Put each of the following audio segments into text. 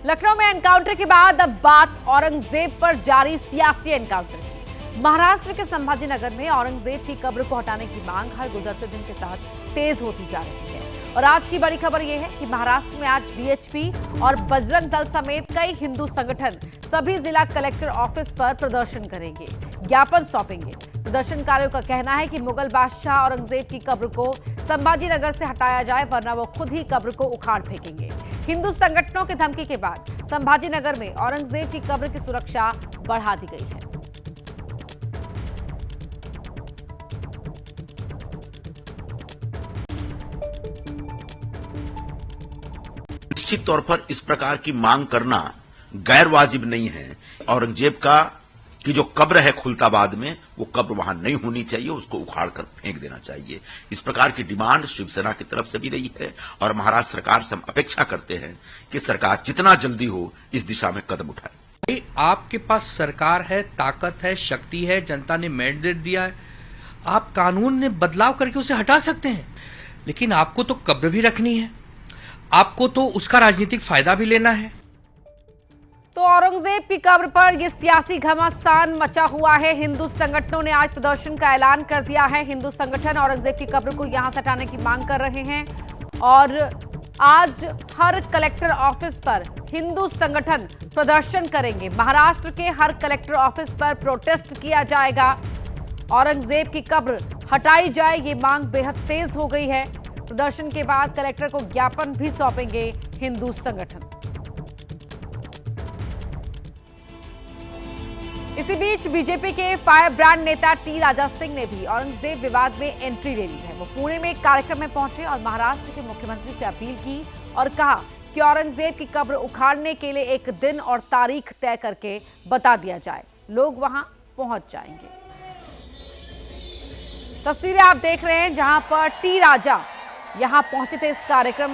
लखनऊ में एनकाउंटर के बाद अब बात औरंगजेब पर जारी सियासी एनकाउंटर की। महाराष्ट्र के संभाजीनगर में औरंगजेब की कब्र को हटाने की मांग हर गुजरते दिन के साथ तेज होती जा रही है। और आज की बड़ी खबर यह है कि महाराष्ट्र में आज वीएचपी और बजरंग दल समेत कई हिंदू संगठन सभी जिला कलेक्टर ऑफिस पर प्रदर्शन करेंगे, ज्ञापन सौंपेंगे। प्रदर्शनकारियों का कहना है कि मुगल बादशाह औरंगजेब की कब्र को संभाजीनगर से हटाया जाए, वरना वो खुद ही कब्र को उखाड़ फेंकेंगे। हिंदू संगठनों की धमकी के बाद संभाजीनगर में औरंगजेब की कब्र की सुरक्षा बढ़ा दी गई है। निश्चित तौर पर इस प्रकार की मांग करना गैर वाजिब नहीं है। औरंगजेब की जो कब्र है खुलताबाद में, वो कब्र वहां नहीं होनी चाहिए, उसको उखाड़ कर फेंक देना चाहिए। इस प्रकार की डिमांड शिवसेना की तरफ से भी रही है और महाराष्ट्र सरकार से हम अपेक्षा करते हैं कि सरकार जितना जल्दी हो इस दिशा में कदम उठाए। आपके पास सरकार है, ताकत है, शक्ति है, जनता ने मैंडेट दिया है, आप कानून में बदलाव करके उसे हटा सकते हैं। लेकिन आपको तो कब्र भी रखनी है, आपको तो उसका राजनीतिक फायदा भी लेना है। तो औरंगजेब की कब्र पर यह सियासी घमासान मचा हुआ है। हिंदू संगठनों ने आज प्रदर्शन का ऐलान कर दिया है। हिंदू संगठन औरंगजेब की कब्र को यहां से हटाने की मांग कर रहे हैं और आज हर कलेक्टर ऑफिस पर हिंदू संगठन प्रदर्शन करेंगे। महाराष्ट्र के हर कलेक्टर ऑफिस पर प्रोटेस्ट किया जाएगा। औरंगजेब की कब्र हटाई जाए, ये मांग बेहद तेज हो गई है। प्रदर्शन के बाद कलेक्टर को ज्ञापन भी सौंपेंगे हिंदू संगठन। इसी बीच बीजेपी के फायर ब्रांड नेता टी राजा सिंह ने भी औरंगजेब विवाद में एंट्री ले ली है। वो पुणे में एक कार्यक्रम में पहुंचे और महाराष्ट्र के मुख्यमंत्री से अपील की और कहा कि औरंगजेब की कब्र उखाड़ने के लिए एक दिन और तारीख तय करके बता दिया जाए, लोग वहां पहुंच जाएंगे। तस्वीरें आप देख रहे हैं जहां पर टी राजा यहां पहुंचे थे इस कार्यक्रम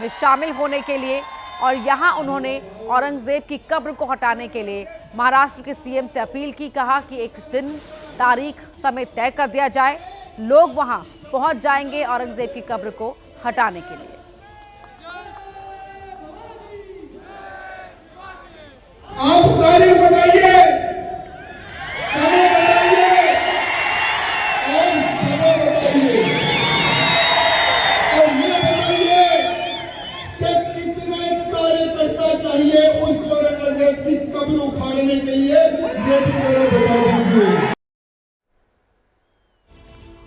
में शामिल होने के लिए और यहां उन्होंने औरंगजेब की कब्र को हटाने के लिए महाराष्ट्र के सीएम से अपील की। कहा कि एक दिन, तारीख, समय तय कर दिया जाए, लोग वहां पहुंच जाएंगे औरंगजेब की कब्र को हटाने के लिए। आप तारीख बताइए, समय बताइए और समय बताइए और ये बताइए कि कितने कार्यकर्ता चाहिए उस औरंगजेब की कब्र उखाड़ने के लिए, ये भी जरा बता दीजिए।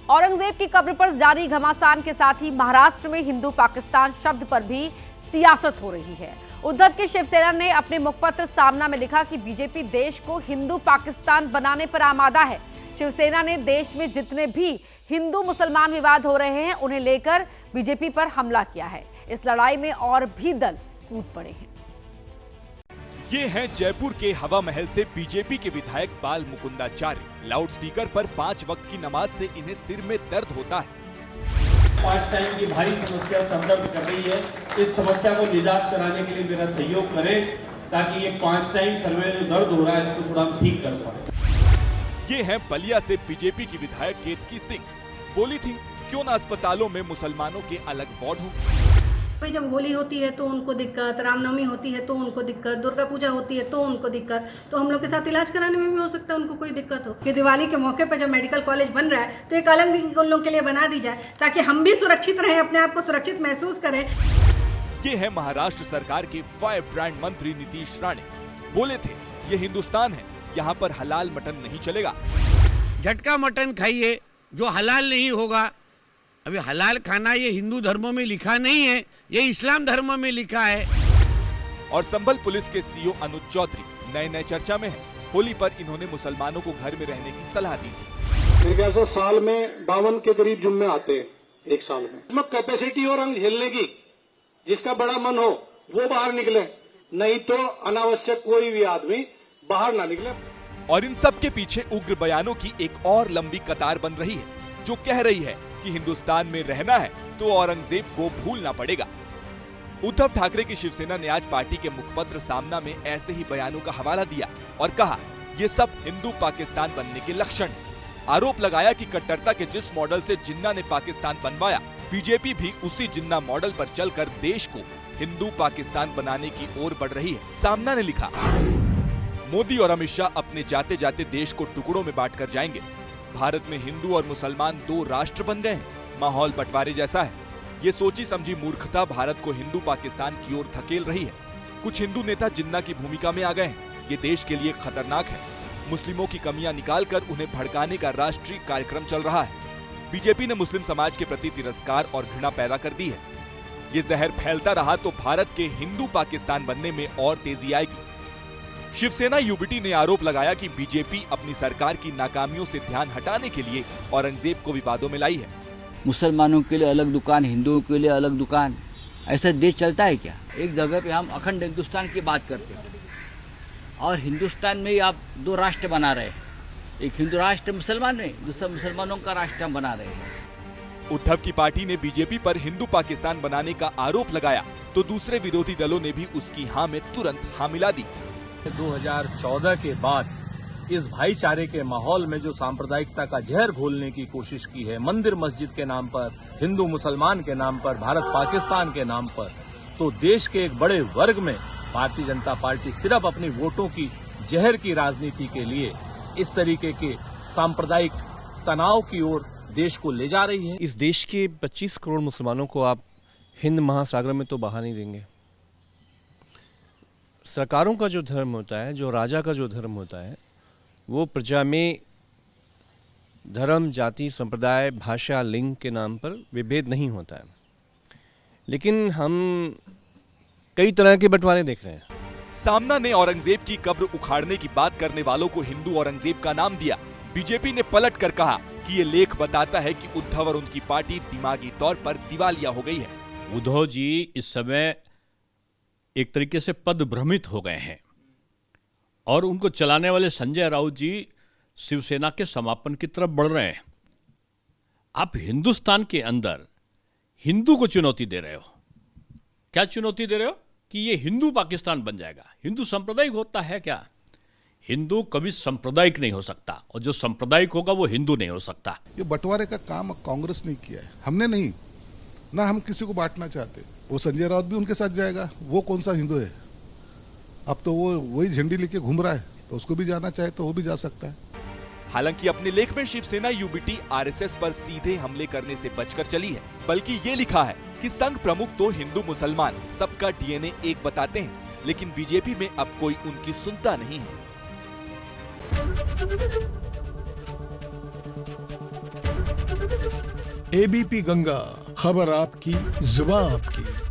औरंगजेब की कब्र पर जारी घमासान के साथ ही महाराष्ट्र में हिंदू पाकिस्तान शब्द पर भी सियासत हो रही है। उद्धव की शिवसेना ने अपने मुखपत्र सामना में लिखा कि बीजेपी देश को हिंदू पाकिस्तान बनाने पर आमादा है। शिवसेना ने देश में जितने भी हिंदू मुसलमान विवाद हो रहे हैं उन्हें लेकर बीजेपी पर हमला किया है। इस लड़ाई में और भी दल कूद पड़े हैं। ये हैं जयपुर के हवा महल से बीजेपी के विधायक बाल मुकुंदाचार्य। लाउडस्पीकर पर 5 वक्त की नमाज से इन्हें सिर में दर्द होता है। 5 टाइम की भारी समस्या संदर्भ कर रही है। इस समस्या को निजात कराने के लिए मेरा सहयोग करें ताकि ये 5 टाइम सर में जो दर्द हो रहा है इसको थोड़ा हम ठीक कर पाए। ये हैं बलिया से बीजेपी की विधायक केतकी सिंह। बोली थी क्यों न अस्पतालों में मुसलमानों के अलग वार्ड हो। जब होली होती है तो उनको दिक्कत, रामनवमी होती है तो उनको दिक्कत, दुर्गा पूजा होती है तो उनको दिक्कत, तो हम लोग के साथ इलाज कराने में भी हो सकता है उनको कोई दिक्कत हो। कि दिवाली के मौके पर जब मेडिकल कॉलेज बन रहा है तो एक अलग उन लोग के लिए बना दी जाए ताकि हम भी सुरक्षित रहें, अपने आप को सुरक्षित महसूस करें। ये है महाराष्ट्र सरकार के फायर ब्रांड मंत्री नीतीश राणे। बोले थे ये हिंदुस्तान है, यहाँ पर हलाल मटन नहीं चलेगा। झटका मटन खाइए जो हलाल नहीं होगा। अभी हलाल खाना ये हिंदू धर्मों में लिखा नहीं है, ये इस्लाम धर्म में लिखा है। और संभल पुलिस के सीओ अनुज चौधरी नए चर्चा में है। होली पर इन्होंने मुसलमानों को घर में रहने की सलाह दी थी। मेरे ख्याल से साल में 52 के करीब जुम्मे आते हैं एक साल में। इसमें कैपेसिटी और रंग झेलने की, जिसका बड़ा मन हो वो बाहर निकले, नहीं तो अनावश्यक कोई भी आदमी बाहर ना निकले। और इन सब के पीछे उग्र बयानों की एक और लंबी कतार बन रही है जो कह रही है कि हिंदुस्तान में रहना है तो औरंगजेब को भूलना पड़ेगा। उद्धव ठाकरे की शिवसेना ने आज पार्टी के मुखपत्र सामना में ऐसे ही बयानों का हवाला दिया और कहा ये सब हिंदू पाकिस्तान बनने के लक्षण। आरोप लगाया कि कट्टरता के जिस मॉडल से जिन्ना ने पाकिस्तान बनवाया, बीजेपी भी उसी जिन्ना मॉडल पर चलकर देश को हिंदू पाकिस्तान बनाने की ओर बढ़ रही है। सामना ने लिखा, मोदी और अमित शाह अपने जाते जाते देश को टुकड़ों में बांट कर जाएंगे। भारत में हिंदू और मुसलमान दो राष्ट्र बन गए हैं। माहौल बंटवारे जैसा है। ये सोची समझी मूर्खता भारत को हिंदू पाकिस्तान की ओर धकेल रही है। कुछ हिंदू नेता जिन्ना की भूमिका में आ गए हैं। ये देश के लिए खतरनाक है। मुस्लिमों की कमियां निकालकर उन्हें भड़काने का राष्ट्रीय कार्यक्रम चल रहा है। बीजेपी ने मुस्लिम समाज के प्रति तिरस्कार और घृणा पैदा कर दी है। ये जहर फैलता रहा तो भारत के हिंदू पाकिस्तान बनने में और तेजी आएगी। शिवसेना यूबीटी ने आरोप लगाया कि बीजेपी अपनी सरकार की नाकामियों से ध्यान हटाने के लिए औरंगजेब को विवादों में लाई है। मुसलमानों के लिए अलग दुकान, हिंदुओं के लिए अलग दुकान, ऐसा देश चलता है क्या? एक जगह पे हम अखंड हिंदुस्तान की बात करते हैं और हिंदुस्तान में ही आप दो राष्ट्र बना रहे हैं। एक हिंदू राष्ट्र मुसलमान में, दूसरा मुसलमानों का राष्ट्र हम बना रहे हैं। उद्धव की पार्टी ने बीजेपी पर हिंदू पाकिस्तान बनाने का आरोप लगाया तो दूसरे विरोधी दलों ने भी उसकी हाँ में तुरंत हाँ मिला दी। 2014 के बाद इस भाईचारे के माहौल में जो सांप्रदायिकता का जहर घोलने की कोशिश की है, मंदिर मस्जिद के नाम पर, हिंदू मुसलमान के नाम पर, भारत पाकिस्तान के नाम पर, तो देश के एक बड़े वर्ग में भारतीय जनता पार्टी सिर्फ अपनी वोटों की जहर की राजनीति के लिए इस तरीके के सांप्रदायिक तनाव की ओर देश को ले जा रही है। इस देश के 25 करोड़ मुसलमानों को आप हिंद महासागर में तो बहा नहीं देंगे। सरकारों का जो धर्म होता है, जो राजा का जो धर्म होता है, वो प्रजा में धर्म, जाति, संप्रदाय, भाषा, लिंग के नाम पर विभेद नहीं होता है। लेकिन हम कई तरह के बंटवारे देख रहे हैं। सामना ने औरंगजेब की कब्र उखाड़ने की बात करने वालों को हिंदू औरंगजेब का नाम दिया। बीजेपी ने पलट कर कहा कि ये लेख बताता है कि उद्धव और उनकी पार्टी दिमागी तौर पर दिवालिया हो गई है। उद्धव जी इस समय एक तरीके से पदभ्रमित हो गए हैं और उनको चलाने वाले संजय राउत जी शिवसेना के समापन की तरफ बढ़ रहे हैं। आप हिंदुस्तान के अंदर हिंदू को चुनौती दे रहे हो। क्या चुनौती दे रहे हो? कि ये हिंदू पाकिस्तान बन जाएगा। हिंदू सांप्रदायिक होता है क्या? हिंदू कभी सांप्रदायिक नहीं हो सकता और जो सांप्रदायिक होगा वो हिंदू नहीं हो सकता। ये बंटवारे का काम कांग्रेस ने किया है, हमने नहीं। ना हम किसी को बांटना चाहते। वो संजय राउत भी उनके साथ जाएगा। वो कौन सा हिंदू है? अब तो वो वही झंडी लेके घूम रहा है, तो उसको भी जाना चाहे तो वो भी जा सकता है। हालांकि अपने लेख में शिवसेना यूबीटी आरएसएस पर सीधे हमले करने से बचकर चली है, बल्कि ये लिखा है कि संघ प्रमुख तो हिंदू मुसलमान सबका डीएनए एक बताते हैं, लेकिन बीजेपी में अब कोई उनकी सुनता नहीं है। एबीपी गंगा, खबर आपकी, जुबान आपकी।